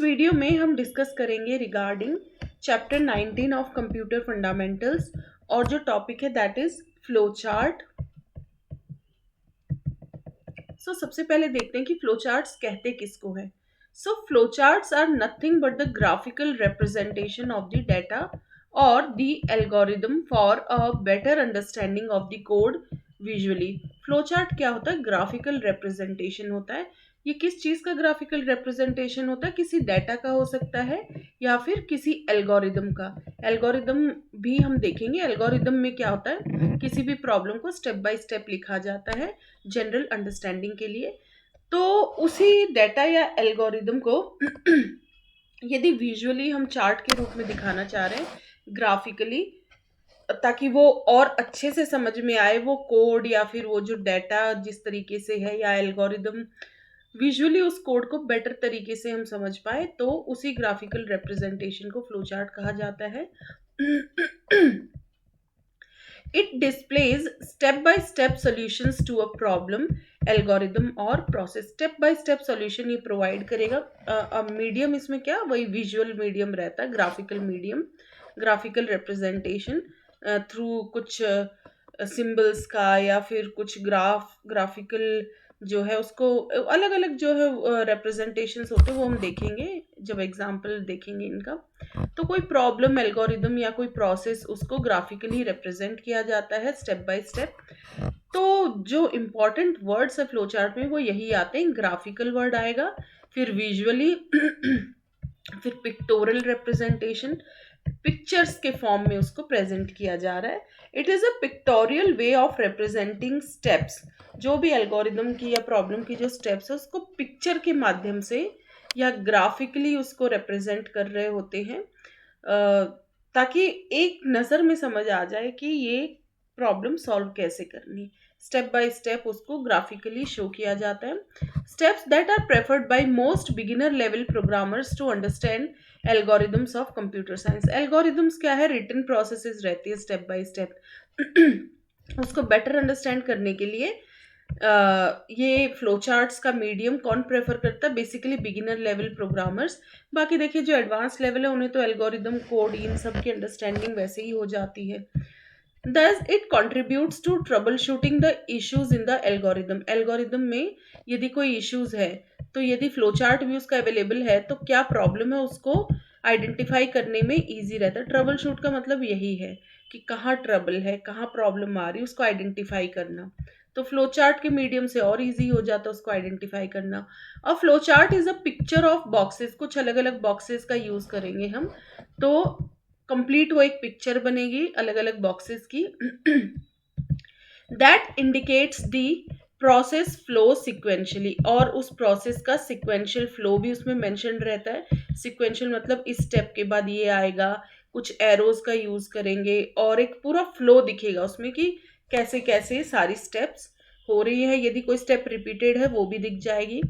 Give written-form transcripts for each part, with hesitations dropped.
Video में हम discuss करेंगे regarding chapter 19 of computer fundamentals और जो टॉपिक है दैट इज फ्लो चार्ट। सो सबसे पहले देखते हैं कि फ्लो चार्ट्स कहते किसको है। So flow charts are nothing but the graphical representation of the data और the algorithm for a better understanding of the code visually. Flow chart क्या होता है? ग्राफिकल रिप्रेजेंटेशन होता है। ये किस चीज का ग्राफिकल रिप्रेजेंटेशन होता है? किसी डेटा का हो सकता है या फिर किसी एल्गोरिदम का। एल्गोरिदम भी हम देखेंगे। एल्गोरिदम में क्या होता है? किसी भी प्रॉब्लम को स्टेप बाय स्टेप लिखा जाता है जनरल अंडरस्टैंडिंग के लिए। तो उसी डेटा या एल्गोरिदम को यदि विजुअली हम चार्ट के रूप में दिखाना चाह रहे हैं ग्राफिकली, ताकि वो और अच्छे से समझ में आए वो कोड या फिर वो जो डेटा जिस तरीके से है या एल्गोरिदम, विजुअली उस कोड को बेटर तरीके से हम समझ पाए, तो उसी ग्राफिकल रिप्रेजेंटेशन को फ्लो चार्ट कहा जाता है। It displays step by step solutions to a problem, algorithm और process. Step by step solution ये प्रोवाइड करेगा। मीडियम इसमें क्या, वही विजुअल मीडियम रहता है, graphical medium, graphical representation through कुछ सिंबल्स का या फिर कुछ ग्राफिकल जो है उसको अलग अलग जो है रिप्रेजेंटेशंस होते हैं वो हम देखेंगे जब एग्जांपल देखेंगे इनका। तो कोई प्रॉब्लम, एल्गोरिदम या कोई प्रोसेस, उसको ग्राफिकली रिप्रेजेंट किया जाता है स्टेप बाय स्टेप। तो जो इम्पोर्टेंट वर्ड्स है फ्लो चार्ट में वो यही आते हैं। ग्राफिकल वर्ड आएगा, फिर विजुअली, फिर पिक्टोरल रिप्रेजेंटेशन, पिक्चर्स के फॉर्म में उसको प्रेजेंट किया जा रहा है। It is a pictorial way of representing steps. जो भी एल्गोरिदम की या प्रॉब्लम की जो स्टेप्स है उसको पिक्चर के माध्यम से या ग्राफिकली उसको रिप्रेजेंट कर रहे होते हैं, ताकि एक नज़र में समझ आ जाए कि ये प्रॉब्लम सॉल्व कैसे करनी। स्टेप बाय स्टेप उसको ग्राफिकली शो किया जाता है। Steps that are preferred by most beginner level programmers to understand algorithms of computer science. Algorithms क्या है? रिटन प्रोसेसेस रहती है स्टेप बाय स्टेप। उसको बेटर अंडरस्टैंड करने के लिए ये फ्लो चार्ट्स का मीडियम कौन प्रेफर करता है? Basically beginner level programmers. बाकी देखिए जो एडवांस लेवल है उन्हें तो एल्गोरिदम, कोड, इन सब की अंडरस्टैंडिंग वैसे ही हो जाती है। Thus, it contributes to troubleshooting the issues in the algorithm. Algorithm में यदि कोई इश्यूज है तो यदि फ्लो चार्ट भी उसका अवेलेबल है तो क्या प्रॉब्लम है उसको आइडेंटिफाई करने में इजी रहता है। ट्रबल शूट का मतलब यही है कि कहाँ ट्रबल है, कहाँ प्रॉब्लम आ रही है, उसको आइडेंटिफाई करना। तो फ्लो चार्ट के मीडियम से और इजी हो जाता है उसको आइडेंटिफाई करना। और flow chart is a picture of boxes. कुछ अलग अलग बॉक्सेस का यूज करेंगे हम, तो कंप्लीट वो एक पिक्चर बनेगी अलग अलग बॉक्सेस की। That indicates the process flow sequentially, और उस प्रोसेस का सिक्वेंशियल फ्लो भी उसमें मेंशन रहता है। सिक्वेंशियल मतलब इस स्टेप के बाद ये आएगा, कुछ एरोज का यूज करेंगे और एक पूरा फ्लो दिखेगा उसमें कि कैसे कैसे सारी स्टेप्स हो रही है। यदि कोई स्टेप रिपीटेड है वो भी दिख जाएगी।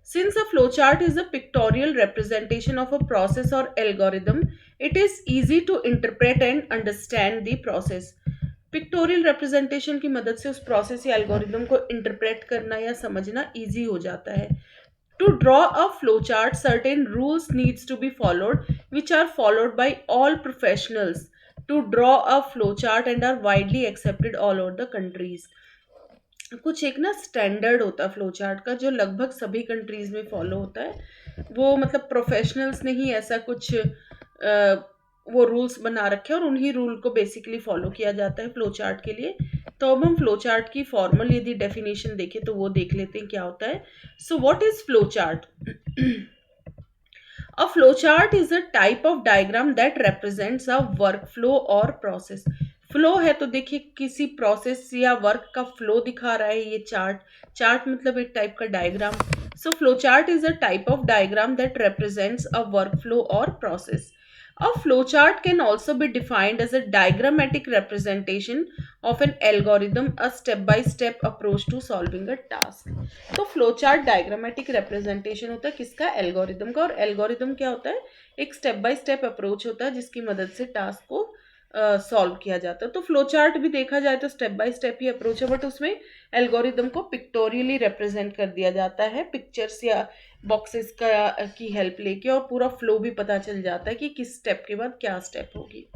Since a flowchart is a pictorial representation of a process or algorithm, it is easy to interpret and understand the process. Pictorial representation की मदद से उस प्रोसेस या एल्गोरिदम को इंटरप्रेट करना या समझना इजी हो जाता है। To draw a flow chart, certain rules needs to be followed which are followed by all professionals to draw a flow chart and are widely accepted all over the countries. कुछ एक ना standard होता है flow chart का जो लगभग सभी countries में फॉलो होता है। वो मतलब प्रोफेशनल्स ने ही ऐसा कुछ वो रूल्स बना रखे हैं और उन्हीं रूल को बेसिकली फॉलो किया जाता है फ्लो चार्ट के लिए। तो अब हम फ्लो चार्ट की फॉर्मल यदि डेफिनेशन देखें तो वो देख लेते हैं क्या होता है। So what is flow chart? A flowchart is a type of diagram that represents a workflow or process. Flow है तो देखिए किसी प्रोसेस या वर्क का फ्लो दिखा रहा है ये चार्ट। चार्ट मतलब एक टाइप का diagram. So flow chart is a type of diagram that represents a workflow or process. A flowchart can also be defined as a diagrammatic representation of an algorithm, a step-by-step approach to solving a task. तो flowchart diagrammatic representation होता है किसका? Algorithm का। और algorithm क्या होता है? एक स्टेप बाय स्टेप अप्रोच होता है जिसकी मदद से टास्क को सॉल्व किया जाता है। तो फ्लो चार्ट भी देखा जाए तो step by step he approach है, बट उसमें एल्गोरिदम को पिक्टोरियली रिप्रेजेंट कर दिया जाता है, पिक्चर्स या बॉक्सेस का की हेल्प लेके, और पूरा फ्लो भी पता चल जाता है कि किस स्टेप के बाद क्या स्टेप होगी।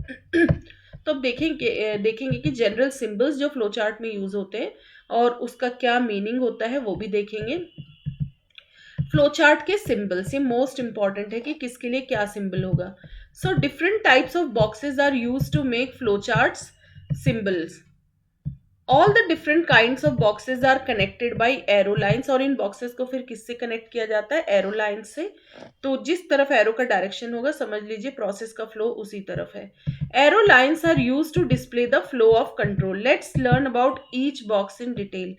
तो अब देखेंगे कि जनरल सिंबल्स जो फ्लो चार्ट में यूज होते हैं और उसका क्या मीनिंग होता है वो भी देखेंगे। फ्लो चार्ट के सिंबल्स, ये मोस्ट इंपॉर्टेंट है कि किसके लिए क्या सिंबल होगा। So different types of boxes are use to make flow charts symbols. All the different kinds of boxes are connected by arrow lines, और इन बॉक्सेस को फिर किससे कनेक्ट किया जाता है, एरो लाइन से। तो जिस तरफ एरो का डायरेक्शन होगा समझ लीजिए प्रोसेस का फ्लो उसी तरफ है। Arrow lines are use to display the flow of control. Let's learn about each box in detail.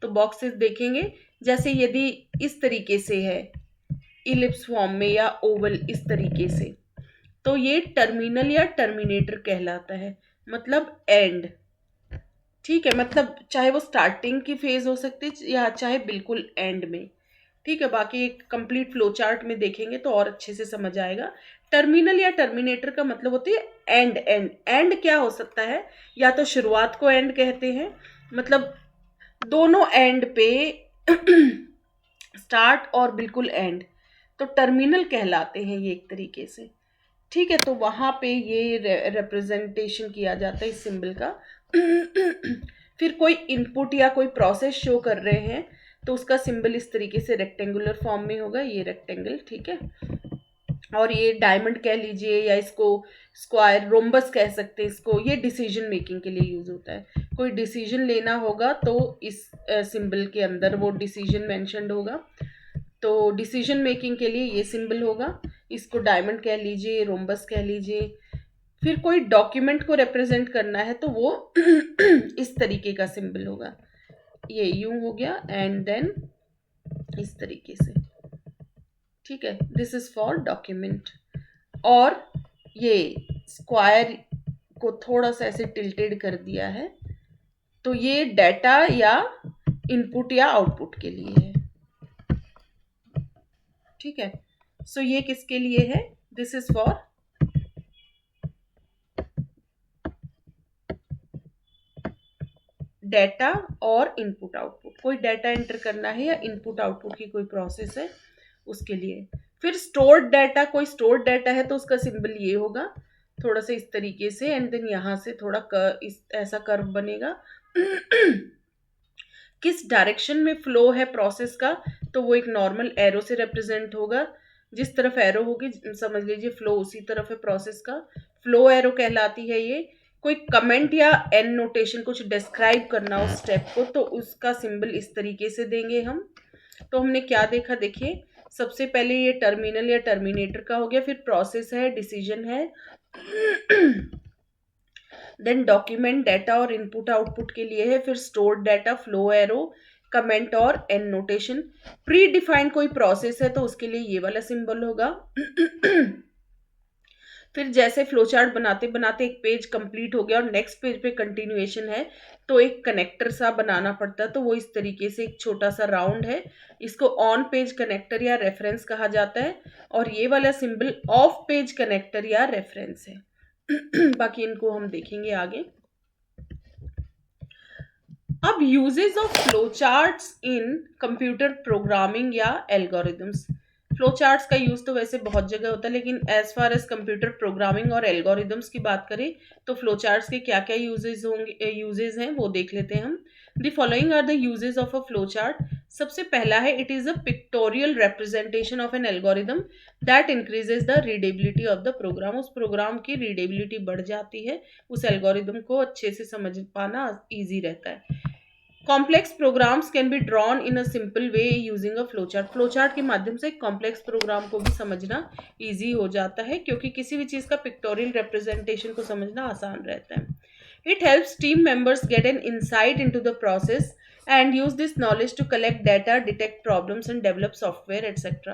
तो बॉक्सेस देखेंगे, जैसे यदि इस तरीके से है इलिप्स फॉर्म में या ओवल इस तरीके से, तो ये टर्मिनल या टर्मिनेटर कहलाता है, मतलब एंड। ठीक है, मतलब चाहे वो स्टार्टिंग की फेज हो सकती है या चाहे बिल्कुल एंड में। ठीक है, बाकी एक कंप्लीट फ्लो चार्ट में देखेंगे तो और अच्छे से समझ आएगा। टर्मिनल या टर्मिनेटर का मतलब होती है एंड। एंड क्या हो सकता है, या तो शुरुआत को एंड कहते हैं, मतलब दोनों एंड पे स्टार्ट और बिल्कुल एंड, तो टर्मिनल कहलाते हैं ये एक तरीके से। ठीक है, तो वहां पे ये रिप्रेजेंटेशन किया जाता है इस सिंबल का। फिर कोई इनपुट या कोई प्रोसेस शो कर रहे हैं तो उसका सिंबल इस तरीके से रेक्टेंगुलर फॉर्म में होगा, ये रेक्टेंगल। ठीक है, और ये डायमंड कह लीजिए या इसको स्क्वायर, रोम्बस कह सकते हैं इसको। ये डिसीजन मेकिंग के लिए यूज होता है। कोई डिसीजन लेना होगा तो इस सिंबल के अंदर वो डिसीजन मेंशन्ड होगा, तो डिसीजन मेकिंग के लिए ये सिंबल होगा। इसको डायमंड कह लीजिए, रोम्बस कह लीजिए। फिर कोई डॉक्यूमेंट को रिप्रेजेंट करना है तो वो इस तरीके का सिंबल होगा, ये यूं हो गया, एंड देन इस तरीके से। ठीक है, दिस इज फॉर डॉक्यूमेंट। और ये स्क्वायर को थोड़ा सा ऐसे टिल्टेड कर दिया है, तो ये डाटा या इनपुट या आउटपुट के लिए है। ठीक है, सो ये किसके लिए है, दिस इज फॉर डाटा और इनपुट आउटपुट। कोई डाटा एंटर करना है या इनपुट आउटपुट की कोई प्रोसेस है उसके लिए। फिर स्टोर्ड डाटा, कोई स्टोर्ड डाटा है तो उसका सिंबल ये होगा, थोड़ा सा इस तरीके से, एंड देन यहाँ से थोड़ा इस ऐसा कर्व बनेगा। किस डायरेक्शन में फ्लो है प्रोसेस का, तो वो एक नॉर्मल एरो से रिप्रेजेंट होगा। जिस तरफ एरो होगी समझ लीजिए फ्लो उसी तरफ है प्रोसेस का, फ्लो एरो कहलाती है ये। कोई कमेंट या एन नोटेशन, कुछ डिस्क्राइब करना उस स्टेप को, तो उसका सिंबल इस तरीके से देंगे हम। तो हमने क्या देखा, देखिए सबसे पहले ये टर्मिनल या टर्मिनेटर का हो गया, फिर प्रोसेस है, डिसीजन है, देन डॉक्यूमेंट डाटा और इनपुट आउटपुट के लिए है, फिर stored data, flow arrow, comment और एन नोटेशन। प्री डिफाइंड कोई प्रोसेस है तो उसके लिए ये वाला सिंबल होगा। फिर जैसे फ्लो चार्ट बनाते बनाते एक पेज कंप्लीट हो गया और नेक्स्ट पेज पे कंटिन्यूएशन है, तो एक कनेक्टर सा बनाना पड़ता है, तो वो इस तरीके से एक छोटा सा राउंड है, इसको ऑन पेज कनेक्टर या रेफरेंस कहा जाता है, और ये वाला सिंबल ऑफ पेज कनेक्टर या रेफरेंस है। बाकी इनको हम देखेंगे आगे। अब uses of flow charts in computer programming या एल्गोरिदम्स। फ्लो चार्ट्स का यूज तो वैसे बहुत जगह होता है, लेकिन as far as computer programming और एल्गोरिदम्स की बात करें तो फ्लो चार्ट्स के क्या क्या यूजेस हैं वो देख लेते हैं हम। The following are the uses of a flow chart. सबसे पहला है, it is a pictorial representation of an algorithm that increases the readability of the program. उस प्रोग्राम की रीडेबिलिटी बढ़ जाती है, उस एल्गोरिदम को अच्छे से समझ पाना ईजी रहता है। Complex programs can be drawn in a simple way using a flow chart. Flow chart के माध्यम से कॉम्प्लेक्स प्रोग्राम को भी समझना इजी हो जाता है, क्योंकि किसी भी चीज़ का पिक्टोरियल रिप्रेजेंटेशन को समझना आसान रहता है। It helps team members get an insight into the process and use this knowledge to collect data, detect problems and develop software, etc.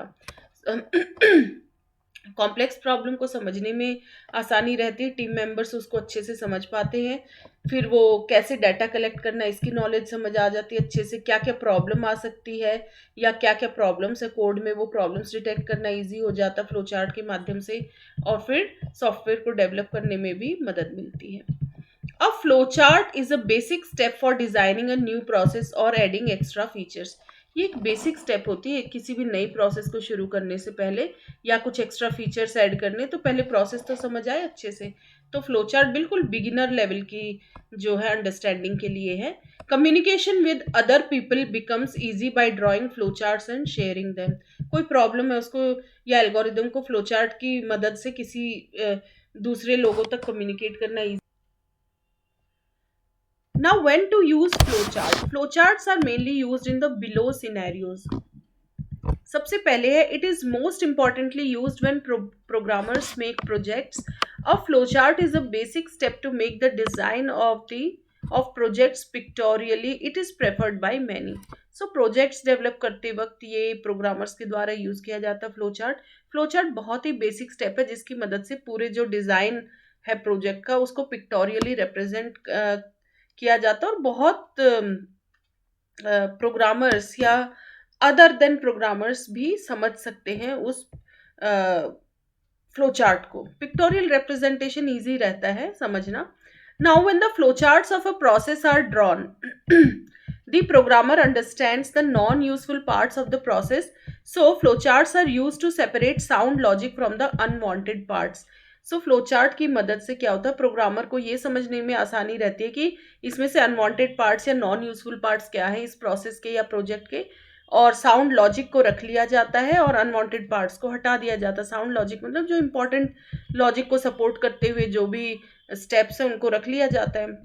Complex problem को समझने में आसानी रहती है, टीम मेंबर्स उसको अच्छे से समझ पाते हैं। फिर वो कैसे डाटा कलेक्ट करना है इसकी नॉलेज समझ आ जाती है अच्छे से, क्या क्या प्रॉब्लम आ सकती है या क्या क्या प्रॉब्लम्स है कोड में, वो प्रॉब्लम्स डिटेक्ट करना इजी हो जाता है फ्लो चार्ट के माध्यम से। और फिर सॉफ्टवेयर को डेवलप करने में भी मदद मिलती है। A flowchart is a basic step for designing a new process or adding extra features. ये एक बेसिक स्टेप होती है किसी भी नई प्रोसेस को शुरू करने से पहले, या कुछ एक्स्ट्रा फीचर्स ऐड करने, तो पहले प्रोसेस तो समझ आए अच्छे से। तो फ्लो चार्ट बिल्कुल बिगिनर लेवल की जो है अंडरस्टैंडिंग के लिए है। Communication with other people becomes easy by drawing flow charts and sharing them. कोई प्रॉब्लम है उसको या एल्गोरिदम को फ्लो चार्ट की मदद से किसी दूसरे लोगों तक कम्युनिकेट करना easy। Now, when to use flowchart? Flowcharts are mainly used in the below scenarios. सबसे पहले है, it is most importantly used when programmers make projects. A flowchart is a basic step to make the design of projects pictorially. It is preferred by many. So projects develop करते वक्त ये programmers के द्वारा use किया जाता है flowchart. Flowchart बहुत ही basic step है जिसकी मदद से पूरे जो डिजाइन है प्रोजेक्ट का उसको पिक्टोरियली रिप्रेजेंट किया जाता है। और बहुत प्रोग्रामर्स या अदर देन प्रोग्रामर्स भी समझ सकते हैं उस फ्लो चार्ट को। पिक्टोरियल रिप्रेजेंटेशन इजी रहता है समझना। Now when the flow charts of a process are drawn, the programmer understands the non-useful parts of the process. So flowcharts are used to separate sound logic from the unwanted parts. So flowchart की मदद से क्या होता है, programmer को ये समझने में आसानी रहती है कि इसमें से अनवांटेड पार्ट्स या नॉन यूजफुल पार्ट्स क्या है इस प्रोसेस के या प्रोजेक्ट के, और साउंड लॉजिक को रख लिया जाता है और अनवांटेड पार्ट्स को हटा दिया जाता है। साउंड लॉजिक मतलब जो इंपॉर्टेंट लॉजिक को सपोर्ट करते हुए जो भी स्टेप्स हैं उनको रख लिया जाता है।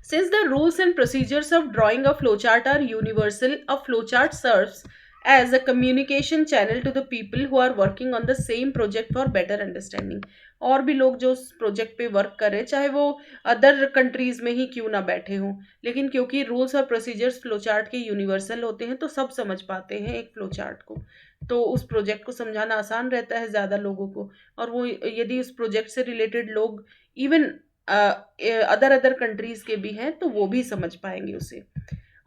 Since the rules and procedures of drawing a flowchart are universal, a flowchart serves as a communication channel to the people who are working on the same project for better understanding. और भी लोग जो उस project पे work कर रहे हैं चाहे वो अदर कंट्रीज में ही क्यों ना बैठे हों, लेकिन क्योंकि रूल्स और प्रोसीजर्स फ्लोचार्ट के यूनिवर्सल होते हैं तो सब समझ पाते हैं एक फ्लोचार्ट को, तो उस प्रोजेक्ट को समझाना आसान रहता है ज़्यादा लोगों को। और वो यदि उस प्रोजेक्ट से रिलेटेड लोग इवन अदर कंट्रीज के भी हैं तो वो भी समझ पाएंगे उसे।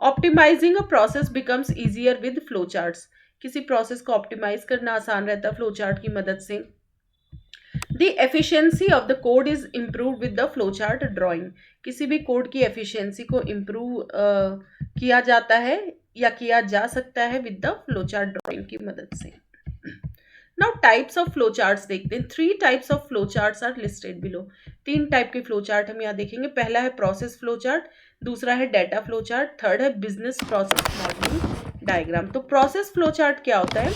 Optimising a process becomes easier with flow charts. किसी प्रोसेस को ऑप्टिमाइज करना आसान रहता है फ्लो चार्ट की मदद से। The efficiency of the code is improve with the flow chart drawing. किसी भी कोड की एफिशिएंसी को इम्प्रूव किया जाता है या किया जा सकता है with the flow chart drawing की मदद से। Now types of flow charts देखते हैं। 3 types of flow charts are listed below. 3 type के फ्लो चार्ट हम यहाँ देखेंगे। पहला है प्रोसेस फ्लो चार्ट, दूसरा है डाटा फ्लो चार्ट, थर्ड है बिजनेस प्रोसेस मॉडलिंग डायग्राम। तो प्रोसेस फ्लो चार्ट क्या होता है?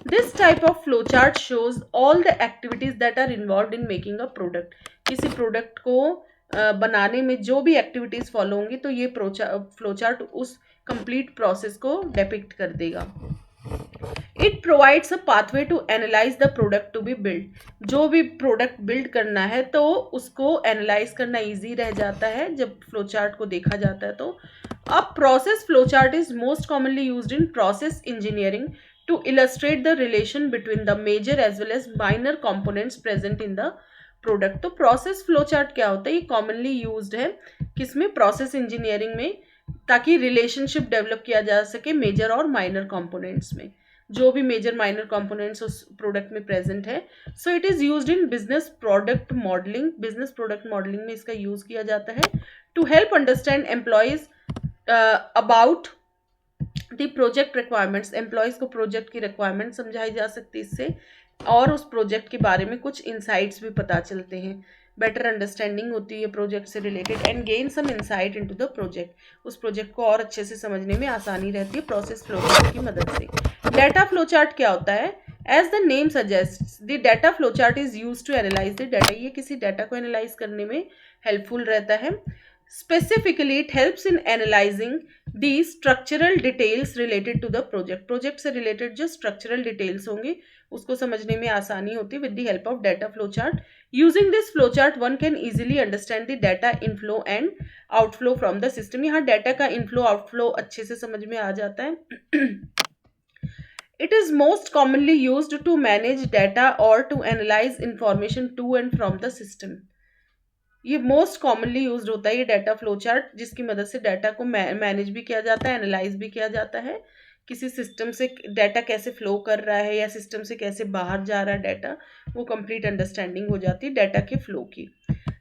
This type of flow chart shows all the activities that are involve in making a product. किसी प्रोडक्ट को बनाने में जो भी एक्टिविटीज फॉलो होंगी तो ये फ्लो चार्ट उस कंप्लीट प्रोसेस को डिपिक्ट कर देगा। It provides a pathway to analyse the product to be build. जो भी प्रोडक्ट बिल्ड करना है तो उसको एनालाइज करना इजी रह जाता है जब फ्लो चार्ट को देखा जाता है। तो अब process flow chart is most commonly used in process engineering to illustrate the relation between the major as well as minor components present in the product. तो प्रोसेस फ्लो चार्ट क्या होता है? ये कॉमनली यूज्ड है किसमें? Process engineering में, ताकि relationship develop किया जा सके मेजर और माइनर कंपोनेंट्स में, जो भी मेजर माइनर कंपोनेंट्स उस प्रोडक्ट में प्रेजेंट है। So it is used in business product modelling. बिजनेस प्रोडक्ट मॉडलिंग में इसका यूज किया जाता है to help understand employees about the project requirements. Employees को प्रोजेक्ट की रिक्वायरमेंट समझाई जा सकती है इससे, और उस प्रोजेक्ट के बारे में कुछ इंसाइट्स भी पता चलते हैं। बेटर अंडरस्टैंडिंग होती है प्रोजेक्ट से related and gain some insight into the project. उस प्रोजेक्ट को और अच्छे से समझने में आसानी रहती है प्रोसेस फ्लो चार्ट की मदद से। डाटा फ्लो चार्ट क्या होता है? As the name suggests the data flow chart is used to analyse the data. ये किसी डाटा को एनालाइज करने में हेल्पफुल रहता है। Specifically, it helps in analyzing the structural details related to the project. Project से रिलेटेड जो structural details होंगे उसको समझने में आसानी होती है with the help of data flow chart. Using this flow chart, one can easily understand the data inflow and outflow from the system. यहाँ data का inflow outflow अच्छे से समझ में आ जाता है। It is most commonly used to manage data or to analyze information to and from the system. ये most commonly used होता है ये डाटा फ्लो चार्ट, जिसकी मदद से डाटा को मैनेज भी किया जाता है, एनालाइज भी किया जाता है, किसी सिस्टम से डाटा कैसे फ्लो कर रहा है या सिस्टम से कैसे बाहर जा रहा है डाटा, वो कंप्लीट अंडरस्टैंडिंग हो जाती है डाटा के फ्लो की.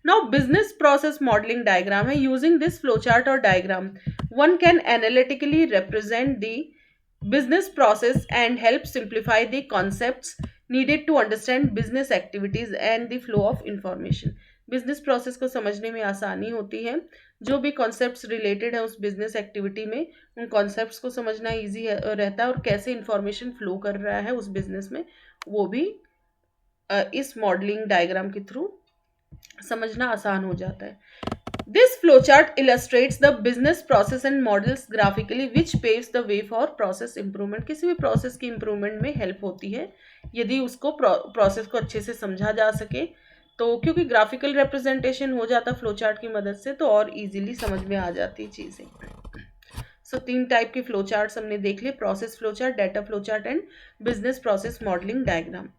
Now business process modelling diagram है. यूजिंग दिस फ्लो चार्ट और diagram one can analytically represent the business process and help simplify the concepts needed to understand business activities and the flow of information. Business process को समझने में आसानी होती है. जो भी कॉन्सेप्ट्स रिलेटेड है उस बिजनेस एक्टिविटी में, उन कॉन्सेप्ट्स को समझना ईजी रहता है और कैसे इंफॉर्मेशन फ्लो कर रहा है उस बिजनेस में, वो भी इस मॉडलिंग डायग्राम के थ्रू समझना आसान हो जाता है. This flowchart illustrates the business process and models graphically, which paves the way for process improvement. किसी भी प्रोसेस की इम्प्रूवमेंट में हेल्प होती है यदि उसको प्रोसेस को अच्छे से समझा जा सके. तो क्योंकि ग्राफिकल रिप्रेजेंटेशन हो जाता फ्लो चार्ट की मदद से, तो और इजीली समझ में आ जाती चीज़ें. सो 3 टाइप के फ्लो चार्ट्स हमने देख लिए: process flow chart, data flow chart and business process modelling diagram.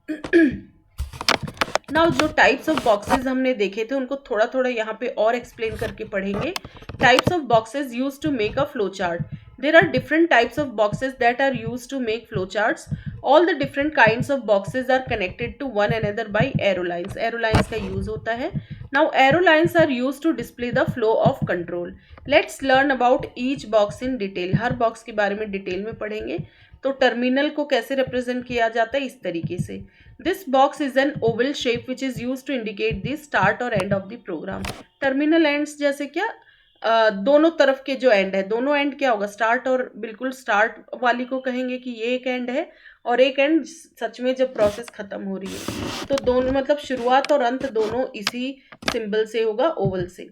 Now जो टाइप्स ऑफ बॉक्सेस हमने देखे थे उनको थोड़ा थोड़ा यहाँ पे और एक्सप्लेन करके पढ़ेंगे. Types of boxes use to make a flow chart. There are different types of boxes that are used to make flowcharts. All the different kinds of boxes are connected to one another by arrow lines. Arrow lines का use होता है. Now arrow lines are used to display the flow of control. Let's learn about each box in detail. Her box के बारे में detail में पढ़ेंगे. तो terminal को कैसे रिप्रेजेंट किया जाता है, इस तरीके से. This box is an oval shape which is use to indicate the start और end of the program. Terminal ends जैसे क्या, दोनों तरफ के जो एंड है, दोनों एंड क्या होगा, स्टार्ट और बिल्कुल स्टार्ट वाली को कहेंगे कि ये एक एंड है, और एक एंड सच में जब प्रोसेस खत्म हो रही है, तो दोनों मतलब शुरुआत और अंत दोनों इसी सिंबल से होगा, ओवल से.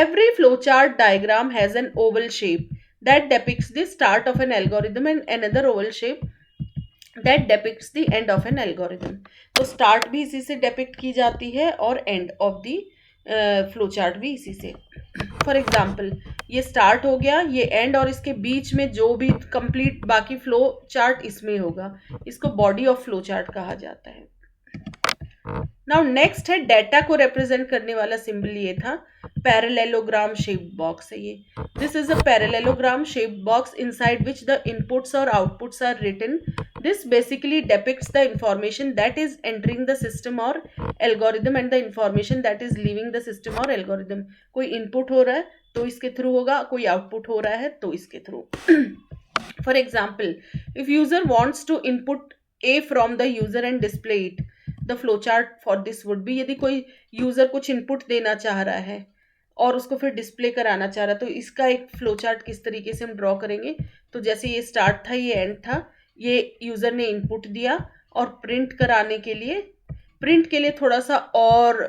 Every flow chart diagram has an oval shape that depicts the start of an algorithm and another oval shape that depicts the end of an algorithm. तो start भी इसी से depict की जाती है और end of the flow chart भी इसी से. For example, ये start हो गया, ये end, और इसके बीच में जो भी complete बाकी flow chart इसमें होगा. इसको body of flow chart कहा जाता है. नाउ नेक्स्ट है डाटा को रिप्रेजेंट करने वाला सिंबल, ये था पैरेललोग्राम शेप्ड बॉक्स है ये. This is a parallelogram shaped box inside which the inputs और outputs are written. This basically depicts the information that is entering the system और algorithm and the information that is leaving the system और algorithm. कोई input हो रहा है तो इसके through होगा, कोई आउटपुट हो रहा है तो इसके थ्रू. For example, if user wants to input A from the user and display it, the flow chart for this would be. यदि कोई यूजर कुछ इनपुट देना चाह रहा है और उसको फिर डिस्प्ले कराना चाह रहा है, तो इसका एक फ्लो चार्ट किस तरीके से हम ड्रॉ करेंगे. तो जैसे ये स्टार्ट था, ये एंड था, ये यूजर ने इनपुट दिया और प्रिंट के लिए थोड़ा सा और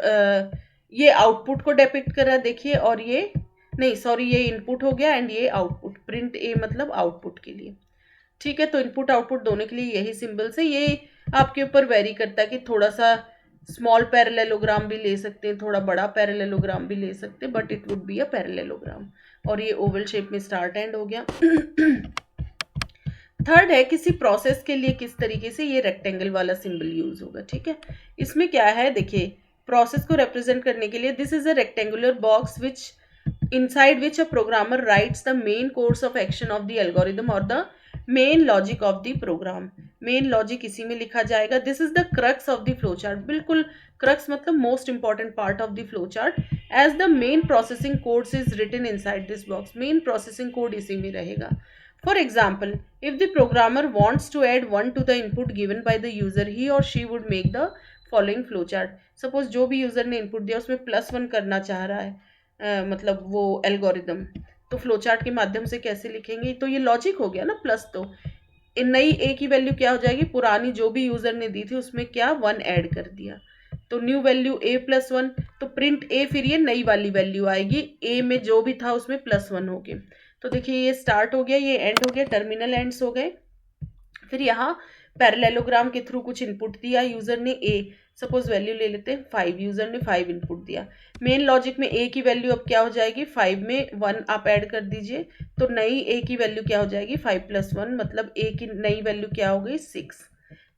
ये आउटपुट को डिपिक्ट कर रहा है, देखिए, और ये नहीं, सॉरी, ये इनपुट हो गया एंड ये आउटपुट. प्रिंट ए मतलब आउटपुट के लिए. ठीक है, तो इनपुट आउटपुट दोनों के लिए यही सिंबल्स है. ये आपके ऊपर वेरी करता है कि थोड़ा सा स्मॉल पैरेललोग्राम भी ले सकते हैं, थोड़ा बड़ा पैरेललोग्राम भी ले सकते हैं, but it would be a parallelogram. और ये ओवल शेप में स्टार्ट एंड हो गया. थर्ड है, किसी प्रोसेस के लिए किस तरीके से ये रेक्टेंगल वाला सिंबल यूज होगा. ठीक है, इसमें क्या है, देखिए, प्रोसेस को रिप्रेजेंट करने के लिए this is a rectangular box which inside which a programmer writes the main course of action of the algorithm or the main logic of the program. main logic इसी में लिखा जाएगा. this is the crux of the flowchart. बिल्कुल crux मतलब most important part of the flowchart, as the main processing code is written inside this box. main processing code इसी में रहेगा. For example, if the programmer wants to add 1 to the input given by the user, he or she would make the following flowchart. suppose जो भी user ने input दिया उसमें +1 करना चाह रहा है, मतलब वो एल्गोरिदम, तो फ्लोचार्ट के माध्यम से कैसे लिखेंगे. तो ये लॉजिक हो गया ना, प्लस. तो इन नई ए की वैल्यू क्या हो जाएगी, पुरानी जो भी यूजर ने दी थी उसमें क्या 1 ऐड कर दिया, तो न्यू वैल्यू ए +1. तो प्रिंट ए, फिर ये नई वाली वैल्यू आएगी, ए में जो भी था उसमें +1 हो गए. तो देखिए, ये स्टार्ट हो गया, ये एंड हो गया, टर्मिनल एंड्स हो गए. फिर यहाँ पैरेललोग्राम के थ्रू कुछ इनपुट दिया यूजर ने ए, सपोज वैल्यू ले लेते हैं 5, यूजर ने 5 इनपुट दिया। मेन लॉजिक में ए की वैल्यू अब क्या हो जाएगी, 5 में 1 आप ऐड कर दीजिए, तो नई ए की वैल्यू क्या हो जाएगी, 5 + 1, मतलब ए की नई वैल्यू क्या हो गई, 6।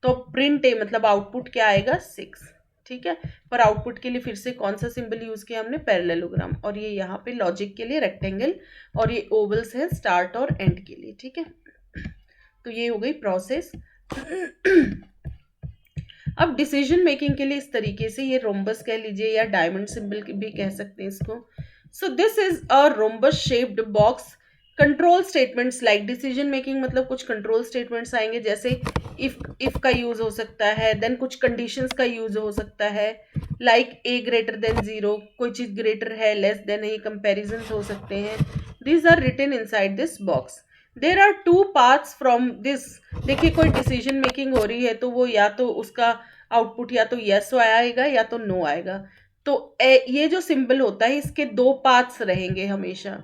तो प्रिंट ए मतलब आउटपुट क्या आएगा, 6। ठीक है, पर आउटपुट के लिए फिर से कौन सा सिंबल यूज किया हमने, पैरेललोग्राम, और ये यहाँ पे लॉजिक के लिए रेक्टेंगल, और ये ओवल्स है स्टार्ट और एंड के लिए। ठीक है, तो ये हो गई प्रोसेस। अब डिसीजन मेकिंग के लिए इस तरीके से, ये रोम्बस कह लीजिए या डायमंड सिंबल भी कह सकते हैं इसको। So this is a rhombus shaped box. Control statements like decision making, मतलब कुछ कंट्रोल स्टेटमेंट्स आएंगे, जैसे इफ का यूज हो सकता है, देन कुछ कंडीशंस का यूज हो सकता है, लाइक ए ग्रेटर देन 0, कोई चीज ग्रेटर है, लेस देन है, ये कंपेरिजन हो सकते हैं। These are written inside this box. There are 2 parts from this. देखिए कोई डिसीजन मेकिंग हो रही है तो वो या तो उसका आउटपुट या तो यस आएगा या तो नो आएगा। तो ये जो सिंबल होता है इसके 2 पार्ट्स रहेंगे हमेशा,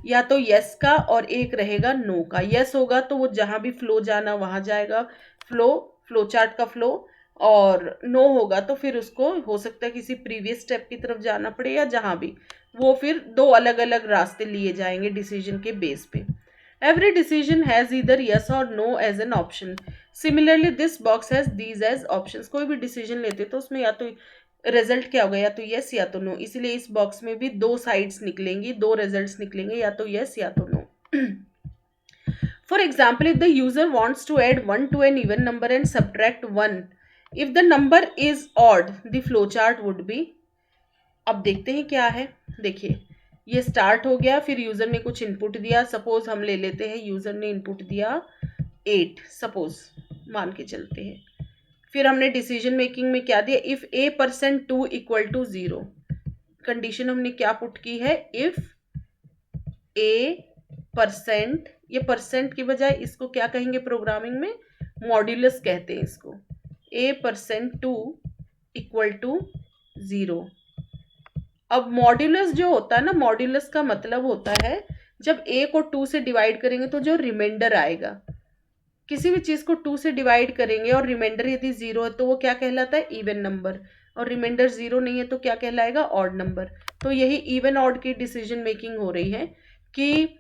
या तो यस का और एक रहेगा नो का। यस होगा तो वो जहां भी फ्लो जाना वहां जाएगा, फ्लो चार्ट का फ्लो, और नो होगा तो फिर उसको हो सकता है किसी प्रीवियस स्टेप की तरफ जाना पड़े, या जहां भी वो फिर 2 अलग अलग रास्ते लिए जाएंगे डिसीजन के बेस पे। Every decision has either yes or no as an option. Similarly, this box has these as options. कोई भी डिसीजन लेते तो उसमें या तो रिजल्ट क्या होगा, या तो यस या तो नो, इसीलिए इस बॉक्स में भी 2 साइड्स निकलेंगी, 2 रिजल्ट्स निकलेंगे, या तो यस या तो no. For example, if the user wants to add 1 to an even number and subtract 1, if the number is odd, the flowchart would be। अब देखते हैं क्या है। देखिए ये स्टार्ट हो गया, फिर यूजर ने कुछ इनपुट दिया, सपोज हम ले लेते हैं यूजर ने इनपुट दिया 8, सपोज मान के चलते हैं। फिर हमने डिसीजन मेकिंग में क्या दिया, इफ a% 2 = 0। कंडीशन हमने क्या पुट की है, इफ a%, ये परसेंट की बजाय इसको क्या कहेंगे प्रोग्रामिंग में, मॉड्यूलस कहते हैं इसको, a% 2 = 0। अब मॉड्यूलस जो होता है ना, मॉड्यूलस का मतलब होता है जब a को 2 से डिवाइड करेंगे तो जो रिमाइंडर आएगा, किसी भी चीज को 2 से डिवाइड करेंगे और रिमाइंडर यदि 0 है तो वो क्या कहलाता है, इवन नंबर, और रिमाइंडर 0 नहीं है तो क्या कहलाएगा, ऑड नंबर। तो यही इवन ऑड की डिसीजन मेकिंग हो रही है कि